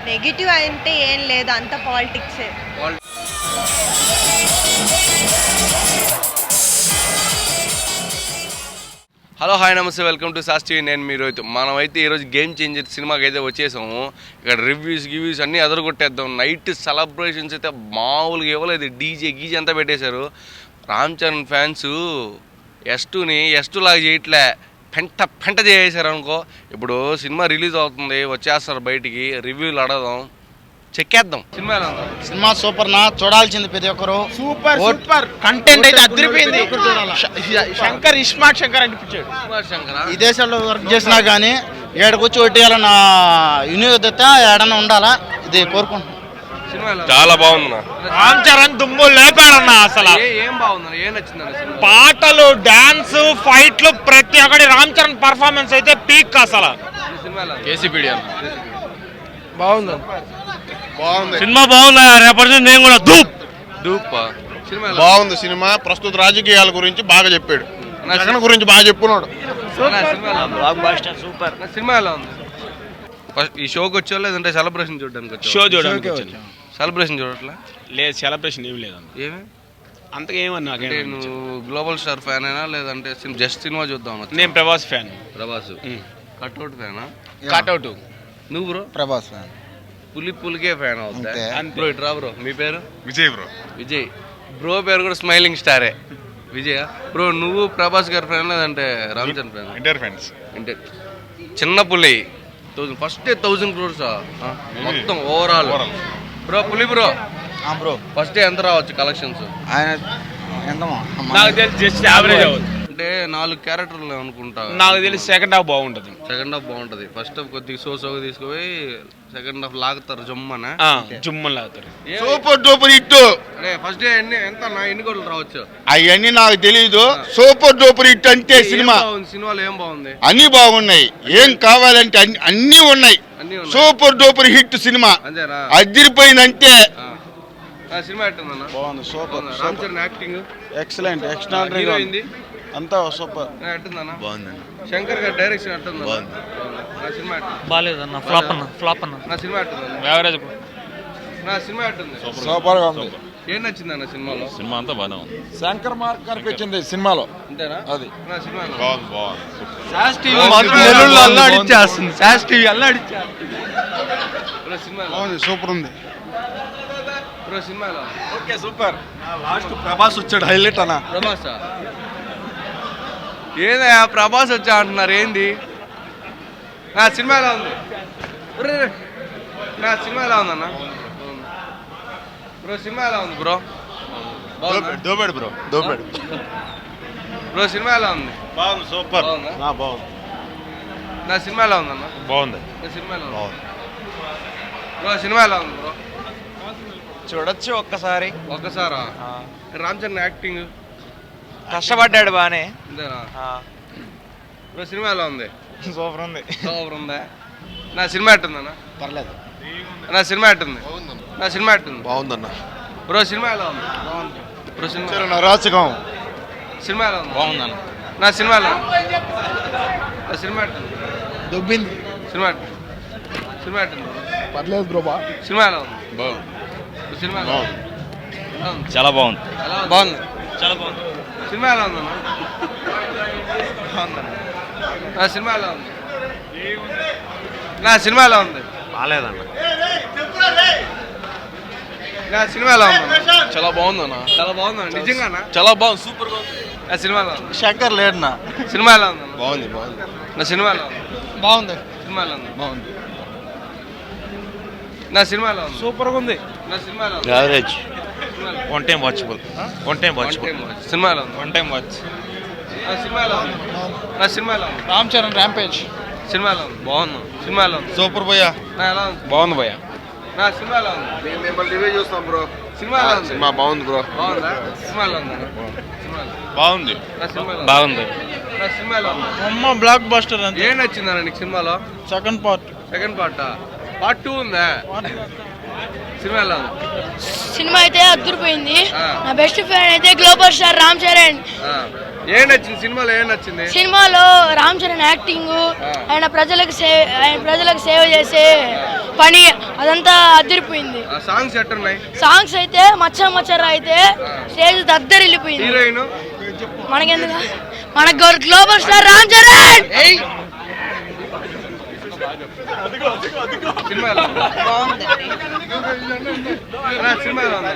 Negative అంటే ఏం లేదు, అంత పాలిటిక్సే. హలో హాయ్ నమస్తే, వెల్కమ్ టు సాస్ టీవీ. నేను మీరు అయితే మనమైతే ఈరోజు గేమ్ చేంజర్ సినిమాకి అయితే వచ్చేసాము. ఇక్కడ రివ్యూస్ అన్నీ అదరగొట్టేద్దాం. నైట్ సెలబ్రేషన్స్ అయితే మామూలుగా ఇవ్వలేదు, డీజే గీజే అంతా పెట్టేశారు. రామ్ చరణ్ ఫ్యాన్స్ ఎస్టుని ఎస్టు లాగా చేయట్లే, పెంట చేసేసారు అనుకో. ఇప్పుడు సినిమా రిలీజ్ అవుతుంది, వచ్చేస్తారు బయటికి, రివ్యూలు అడగదాం, చెక్కేద్దాం. సినిమా సూపర్ నా, చూడాల్సింది ప్రతి ఒక్కరు. సూపర్ కంటెంట్ అయితే అదిరిపోయింది. శంకర్ ఇస్మార్ట్ శంకర్ అనిపించాడు. ఈ దేశాల్లో వర్క్ చేసినా కానీ ఏడకొచ్చి ఒట్టేయాలన్న వినియోగత ఏడన్నా ఉండాలా, ఇది కోరుకుంటున్నాను. చాలా బాగుంది. రామ్ చరణ్ దుమ్ము లేపాడన్న. అసలు ఏం బాగుంది, ఏం నచ్చింది? పాటలు, డాన్స్, ఫైట్లు, ప్రతి ఒక్కటి రామ్ చరణ్ పర్ఫార్మెన్స్ అయితే పీక్. అసలు బాగుంది సినిమా బాగుంది. రేపటి నుంచి నేను కూడా దూప్ బాగుంది సినిమా. ప్రస్తుత రాజకీయాల గురించి బాగా చెప్పాడు, జగన్ గురించి బాగా చెప్పుకున్నాడు. సూపర్. సినిమా ఎలా ఉంది? ఈ షోకి వచ్చా లేదంటే సెలబ్రేషన్ చూడడానికి వచ్చా? షో చూడడానికి. సెలబ్రేషన్ చూడట్లా? లేదు, సెలబ్రేషన్ ఏమి లేదు. ఏమి అంతగా ఏమన్నా. నువ్వు గ్లోబల్ స్టార్ ఫ్యాన్ అయినా లేదంటే జస్ట్ సినిమా చూద్దాం? నేను ప్రభాస్ ఫ్యాన్. ప్రభాస్ కట్అవుట్ ఫ్యానా? కట్అవుట్. నువ్వు బ్రో? ప్రభాస్ ఫ్యాన్. పులికే ఫ్యాన్ అవుతా బ్రో. ఇట్రా బ్రో. మీ పేరు? విజయ్ బ్రో. విజయ్ బ్రో పేరు కూడా స్మైలింగ్ స్టారే, విజయ్ బ్రో. నువ్వు ప్రభాస్ గారి ఫ్యాన్ లేదంటే Ram Charan fan? Inter fans. చిన్న పులి ఫస్ట్ 1000 crores మొత్తం ఓవరాల్. బ్రో పులి బ్రో ఫస్ట్ ఎంత రావచ్చు కలెక్షన్స్? ఆయన నాకు తెలిసి జస్ట్ యావరేజ్ అవ్వదు. అంటే 4 క్యారెక్టర్లు అనుకుంటా. నాకు తెలిసి సెకండ్ హాఫ్ బాగుంటది. సెకండ్ హాఫ్ బాగుంటది. ఫస్ట్ హాఫ్ కొద్దిగా సోగా తీసుకుపోయి సెకండ్ హాఫ్ లాగుతారు జుమ్మన. జుమ్మని లాగుతారు. Super duper hit. ఫస్ట్ ఎంత ఎన్ని కోట్లు రావచ్చు అవన్నీ నాకు తెలీదు. సూపర్ డూపర్ హిట్ అంటే సినిమా. సినిమాలో ఏం బాగుంది? అన్ని బాగున్నాయి, ఏం కావాలంటే అన్ని ఉన్నాయి. సూపర్ డూపర్ హిట్ సినిమా, అదిరిపోయిందంటే. సినిమా ఎట్టుందన్న? బాగుంది, super. Ram Charan acting excellent, extraordinary అయింది అంతా సూపర్. ఎట్టుందన్న? బాగుందండి. శంకర్ గారి డైరెక్షన్ ఎట్టుందా? నా సినిమా బాగాలేదన్న, ఫ్లాప్ అన్న. నా సినిమా ఎట్టుందన్న? యావరేజ్. నా సినిమా ఎట్టుంది? సూపర్ గా ఉంది. ఏం నచ్చిందన్న సినిమాలో? సినిమా అంతా బాగానే ఉంది. శంకర్ మార్క్ కనిపించింది సినిమాలో. అంతేనా? అది నా సినిమా సూపర్ ఉంది. సినిమాలో ఓకే సూపర్. లాస్ట్ ప్రభాస్ వచ్చాడు, హైలైట్ అన్న. ప్రభాసా? ఏదయ్యా ప్రభాస్ వచ్చా అంటున్నారు, ఏంది? నా సినిమా ఎలా ఉంది? నా సినిమా ఎలా ఉందన్న? బ్రో సినిమా ఎలా ఉంది బ్రో? దోబెడు బ్రో, దోబెడు బ్రో. సినిమా ఎలా ఉంది? బాగుంది, సూపర్. బాగుంది. నా సినిమా ఎలా ఉందన్న? బాగుంది. నా సినిమా ఎలా ఉంది బ్రో? సినిమా ఎలా ఉంది బ్రో? చూడొచ్చు ఒక్కసారా? రామ్ చరణ్ యాక్టింగ్ కష్టపడ్డాడు బానే. అంతేనా బ్రో? సినిమా ఎలా ఉంది? సూపర్ ఉంది. సూపర్ ఉందా? నా సినిమా ఎట్టుందన్న? పర్లేదు. నా సినిమా ఎట్టుంది? నా సినిమా ఎట్టుంది? బాగుందన్న. బ్రో సినిమా ఎలా ఉంది? Bro cinema రాచకం. సినిమా ఎలా ఉంది? బాగుందన్న. నా సినిమా ఎలా ఉంది? నా సినిమా ఎట్టుంది? దొబ్బింది సినిమా సినిమా ఎట్టుంది? పర్లేదు బ్రో. సినిమా ఎలా ఉంది? సినిమా ఎలా ఉంది? చాలా బాగుంది. బాగుంది. చాలా బాగుంది. సినిమా ఎలా ఉందన్న? నా సినిమా ఎలా ఉంది? నా సినిమా ఎలా ఉంది? బాగాలేదన్న. నా సినిమా ఎలా ఉంది? చాలా బాగుందన్న. చాలా బాగుందన్న. నిజంగానా? చాలా బాగుంది, సూపర్ గా ఉంది. నా సినిమా ఎలా ఉంది? శంకర్ లేడనా? సినిమా ఎలా ఉంది? బాగుంది. నా సినిమా ఎలా ఉంది? బాగుంది. సినిమా ఎలా ఉంది? బాగుంది. నా సినిమా ఎలా ఉంది? సూపర్ గా ఉంది. నా సినిమా ఎలా ఉంది? Average. One time watchable. Cinema ఎలా ఉంది? One time watch. నా సినిమా ఎలా ఉంది? నా సినిమా ఎలా ఉంది? రామ్ చరణ్ ర్యాంపేజ్. సినిమా ఎలా ఉంది? బాగుంది. సినిమా ఎలా ఉంది? సూపర్ భయ్యా. నా ఎలా ఉంది? బాగుంది భయ్య. నా సినిమా ఎలా ఉంది? మేము మిమ్మల్ని రివ్యూ చూస్తాం బ్రో. సినిమా ఎలా ఉంది? సినిమా బాగుంది బ్రో. బాగుందా? సినిమా ఎలా ఉంది? సినిమా బాగుంది. నా సినిమా ఎలా ఉంది? బాగుంది. నా సినిమా ఎలా ఉంది? అమ్మ బ్లాక్ బస్టర్ అంతే. ఏం నచ్చిందన్న నీకు సినిమాలో? Second part. సెకండ్ పార్టా? పార్ట్ 2 ఉందా? సినిమా ఎలా ఉంది? సినిమా అయితే అద్దరిపోయింది. నా బెస్ట్ ఫ్రెండ్ అయితే గ్లోబల్ స్టార్ రామ్ చరణ్. ఏం నచ్చింది సినిమాలో? ఏం నచ్చింది సినిమాలో రామ్ చరణ్ యాక్టింగ్, ఆయన ప్రజలకు సేవ చేసే పని అదంతా అదిరిపోయింది. సాంగ్స్ ఎట్టున్నాయి? సాంగ్స్ అయితే మచ్చరా అయితే స్టేజ్ దద్దరిల్లిపోయింది. హీరోయిన్ మనకెందుకు, మన global star Ram Charan. Cinema ఎలా ఉంది? సినిమా ఎలా ఉంది?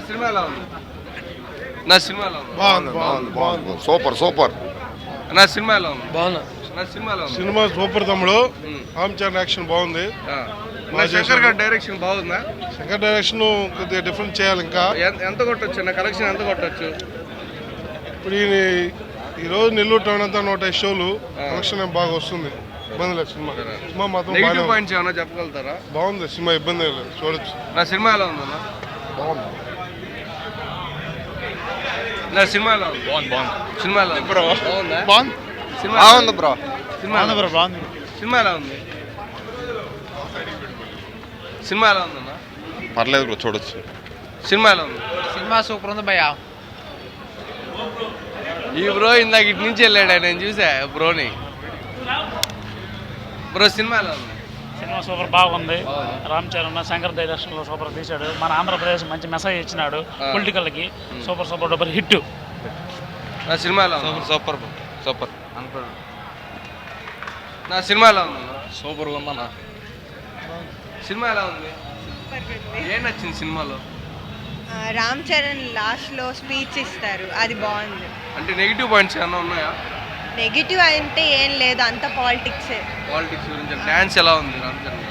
సినిమా ఎలా ఉంది? నా సినిమా ఎలా ఉంది? బాగుంది సూపర్ సూపర్. నా సినిమా ఎలా ఉంది? బాగున్నా. నా సినిమా ఎలా ఉంది? సినిమా సూపర్ తమ్ముడు. రామ్ చరణ్ యాక్షన్ బాగుంది. నా శంకర్ గారి డైరెక్షన్ బాగుందా? శంకర్ డైరెక్షన్ కొద్దిగా డిఫరెంట్ చేయాలి. ఇంకా ఎంత కొట్టొచ్చు? నా కలెక్షన్ ఎంత కొట్టొచ్చు? ఇప్పుడు ఈరోజు నెల్లూరు టౌన్ అంతా 105 షోలు కలెక్షన్ బాగా వస్తుంది. ఇబ్బంది లేదు. సినిమా మాత్రం నెగిటివ్ పాయింట్స్ ఏమైనా చెప్పగలుగుతారా? బాగుంది సినిమా, ఇబ్బంది లేదు, చూడొచ్చు. నా సినిమా ఎలా ఉందన్న? బాగుంది. నా సినిమా ఎలా ఉంది? సినిమా ఎలా ఉంది? బాగుందా? సినిమా బాగుంది బ్రో. సినిమా సినిమా ఎలా ఉంది? సినిమా ఎలా ఉందన్న? పర్లేదు బ్రో, చూడొచ్చు. సినిమా ఎలా ఉంది? సినిమా సూపర్ ఉంది భయ్యా. ఈ బ్రో ఇందాక ఇటు నుంచి వెళ్ళాడు, నేను చూసా బ్రోని. బ్రో సినిమా ఎలా ఉంది? సినిమా సూపర్ బాగుంది. రామ్ చరణ్ శంకర్ డైరెక్షన్లో సూపర్ తీశాడు. మన ఆంధ్రప్రదేశ్ మంచి మెసేజ్ ఇచ్చినాడు పొలిటికల్కి. Super duper hit. నా సినిమా ఎలా ఉంది? సూపర్. నా సినిమా ఎలా ఉంది? సూపర్గా ఉందన్న. సినిమా ఎలా ఉంది? ఏం నచ్చింది సినిమాలో? రామ్ చరణ్ లాస్ట్ లో స్పీచ్ ఇస్తారు, అది బాగుంది. అంటే నెగిటివ్ పాయింట్స్ ఏమైనా ఉన్నాయా? నెగిటివ్ అంటే ఏం లేదు, అంత పాలిటిక్స్. పాలిటిక్స్ గురించి. డాన్స్ ఎలా ఉంది రామ్ చరణ్?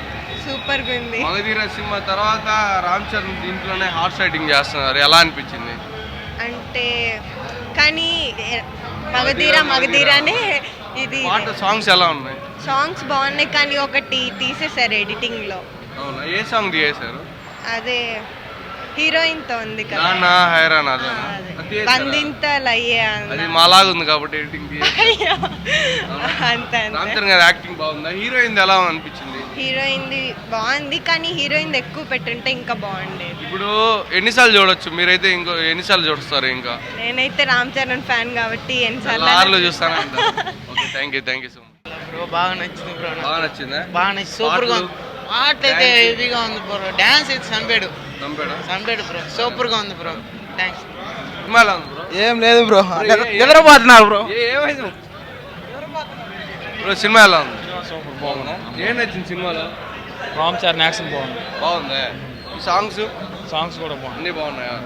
సూపర్ గా ఉంది. మగధీర సినిమా తర్వాత రామ్ చరణ్ దీంట్లోనే హార్స్ రైటింగ్ చేస్తున్నారు, ఎలా అనిపించింది? అంటే కానీ మగధీరానే ఇది. పాట సాంగ్స్ ఎలా ఉన్నాయి? సాంగ్స్ బాగున్నాయి కానీ ఒకటి తీసేశారు ఎడిటింగ్ లో. అవునా? ఏ సాంగ్ తీసేశారు? అదే హీరోయిన్ తో ఉంది కదా, నానా హైరాన్. అదే బందింతలయ్యే. అది మాలాగా ఉంది కాబట్టి ఎడిటింగ్ అంతే. రామ్ చరణ్ గారి యాక్టింగ్ బాగుందా? హీరోయిన్ ఎలా అనిపించింది? హీరోయిన్ బాగుంది కానీ హీరోయిన్ ఎక్కువ పెట్టుంటే ఇంకా బాగుండేది. ఇప్పుడు ఎన్నిసార్లు చూడొచ్చు మీరైతే? ఇంకో ఎన్నిసార్లు చూస్తారు? ఇంకా నేనైతే రామ్ చరణ్ ఫ్యాన్ కాబట్టి ఎన్నిసార్లు చూస్తాను. Okay, thank you so much. బాగా నచ్చింది బ్రో. బాగా నచ్చిందా? బాగా నచ్చింది. సూపర్ గా ఉంది. పాట అయితే హెవీగా ఉంది బ్రో. డాన్స్ అయితే చంపాడు బ్రో. సూపర్ గా ఉంది బ్రో. థ్యాంక్స్. సినిమా ఎలా ఉంది బ్రో? ఏం లేదు బ్రో, నిద్రపోతున్నారు బ్రో. ఏమైంది బ్రో? సినిమా ఎలా ఉంది? బాగుందా? ఏం నచ్చింది సినిమాలో? రామ్ చరణ్ యాక్షన్ బాగుంది. బాగుందా? సాంగ్స్ కూడా బాగుంది. అన్నీ బాగున్నాయా?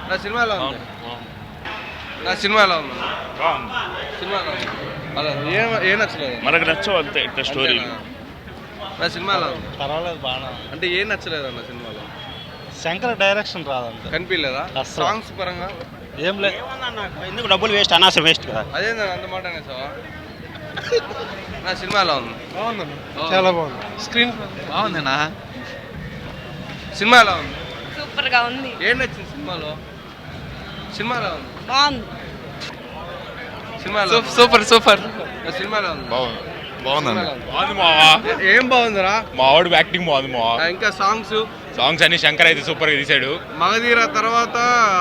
నా సినిమా ఎలా ఉంది? నా సినిమా ఎలా ఉంది? సినిమా ఎలా ఉంది? అలా ఏం నచ్చలేదు? మనకు నచ్చవు అంతే స్టోరీ. నా సినిమా ఎలా ఉంది? పర్వాలేదు, బాగా. అంటే ఏం నచ్చలేదు అన్న సినిమాలో? శంకర్ డైరెక్షన్ రాదంట, కనిపించలేదా? సాంగ్స్ పరంగా ఏం లేదు. ఎందుకు డబ్బులు వేస్ట్, అనవసరం వేస్ట్ కదా. అదేందా అంత మాట అనేసావా? నా సినిమా ఎలా ఉంది? బాగుందన్న, చాలా బాగుంది. స్క్రీన్ బాగుందినా? సినిమా ఎలా ఉంది? సూపర్ గా ఉంది. ఏం నచ్చింది సినిమాలో? సినిమా ఎలా ఉంది? బాగుంది. సినిమా ఎలా ఉంది? సూపర్. నా సినిమా ఎలా ఉంది? బాగుందన్న. బాగుంది మావా. ఏం బాగుందిరా? మా వాడు యాక్టింగ్ బాగుంది. ఇంకా సాంగ్స్ అన్ని శంకర్ అయితే సూపర్ గా తీసాడు. మగధీర తర్వాత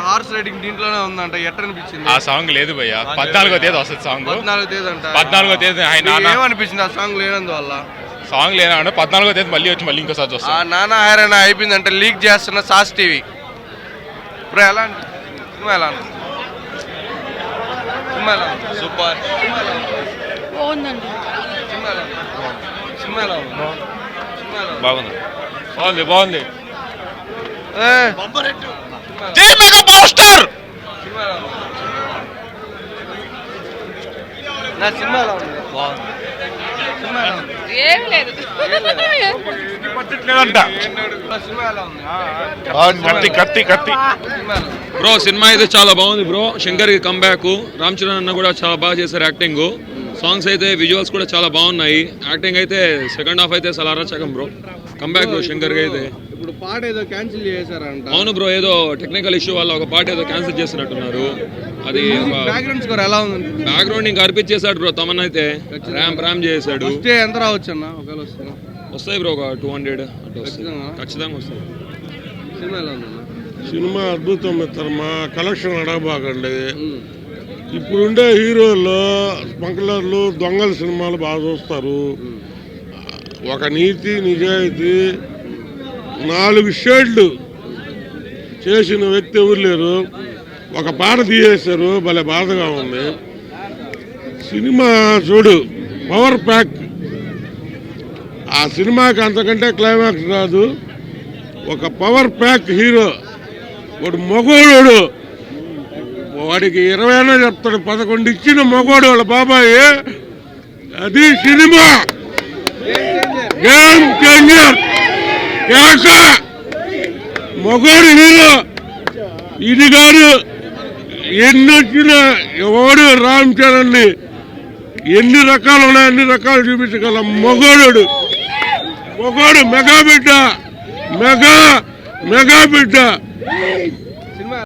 హార్స్ రైడింగ్ దీంట్లోనే ఉందంట, ఎట్లా అనిపించింది? ఆ సాంగ్ లేదు భయ్య, 14వ తేదీ వస్తుంది సాంగ్. 14వ తేదీ అంట. 14వ తేదీ ఏమనిపించింది ఆ సాంగ్ లేనందువల్ల? సాంగ్ లేదంటే 14వ తేదీ మళ్ళీ వచ్చి మళ్ళీ ఇంకోసారి ఆ నానా హైరానా అయిపోయిందంటే లీక్ చేస్తున్న సాస్ టీవీ. ఇప్పుడు ఎలా అనిపించింది సినిమా? ఎలా అనిపించింది సినిమా? ఎలా ఉంది? సూపర్. బాగుందండి. సినిమా ఎలా ఉంది? సినిమా ఎలా ఉంది? సినిమా ఎలా ఉంది? బాగుంది. సినిమా ఎలా ఉంది? నా సినిమా ఎలా ఉంది? సినిమా ఎలా ఉంది? ఏం లేదు. సినిమా ఎలా ఉంది? కత్తి సినిమా ఎలా ఉంది? బ్రో సినిమా అయితే చాలా బాగుంది బ్రో. శంకర్ కి కంబ్యాక్. రామ్ చరణ్ అన్న కూడా చాలా బాగా చేశారు యాక్టింగ్. సాంగ్స్ అయితే విజువల్స్ కూడా చాలా బాగున్నాయి. యాక్టింగ్ అయితే సెకండ్ హాఫ్ అయితే చాలా అరాచకం బ్రో. కంబ్యాక్ బ్రో శంకర్ కి అయితే. ఇప్పుడు పాట ఏదో క్యాన్సిల్ చేశారంట. అవును బ్రో, ఏదో టెక్నికల్ ఇష్యూ వల్ల ఒక పాట ఏదో క్యాన్సిల్ చేసినట్టున్నారు. అది బ్యాక్గ్రౌండ్ స్కోర్ ఎలా ఉంది? బ్యాక్గ్రౌండ్ ఇంకా అర్పించేశాడు బ్రో. తమన్ అయితే ర్యామ్ చేశాడు. ఎంత రావచ్చు అన్న? ఒకవేళ వస్తాయి బ్రో, ఒక 200 అట్లా వస్తాయి. ఖచ్చితంగా వస్తాయి. సినిమా ఎలా ఉంది? సినిమా అద్భుతం మిత్రమా, కలెక్షన్ అడగబాకండి. ఇప్పుడుండే హీరోల్లో స్మగ్లర్లు, దొంగల సినిమాలు బాగా చూస్తారు. ఒక నీతి నిజాయితీ 4 షేడ్లు చేసిన వ్యక్తి ఎవరు లేరు. ఒక పాట తీయేశారు, భలే బాధగా ఉంది. సినిమా చూడు, పవర్ ప్యాక్. ఆ సినిమాకి అంతకంటే క్లైమాక్స్ రాదు. ఒక పవర్ ప్యాక్ హీరో, వాడు మగోడు, వాడికి 20 అయినా చెప్తాడు, 11 ఇచ్చిన మగోడు వాళ్ళ బాబాయ్. అది సినిమా గేమ్ చేంజర్. మగోడు హీరో ఇది కాదు. ఎన్ని వచ్చినా ఎవడు రామ్ చరణ్ని ఎన్ని రకాలు ఉన్నాయి అన్ని రకాలు చూపించగల మగోడు. మెగా బిడ్డ.